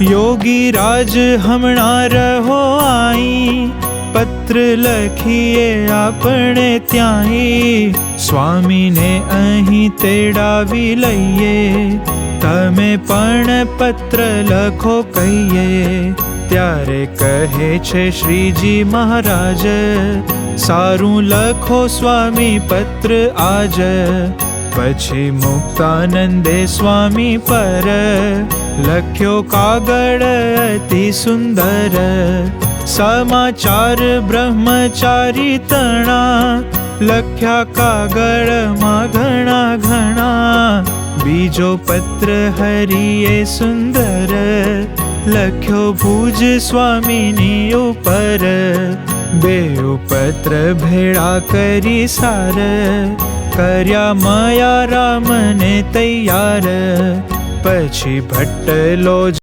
योगी राज हमणा रहो आई, पत्र लखीए आपणे त्यांई। स्वामी ने अहीं तेड़ावी लईए, तमे पण पत्र लखो कहीए। त्यारे कहे छे श्रीजी महाराज, सारूं लखो स्वामी पत्र आज। पछी मुक्तानंदे स्वामी पर लख्यो कागळ अति सुंदर। समाचार ब्रह्मचारी तणा, लख्या कागळ मां घणा घणा। बीजो पत्र हरिए सुंदर, लख्यो भुज स्वामीनी उपर। बेउ पत्र भेड़ा करी सार, कर्या माया रामने तैयार। पछी भट्टलो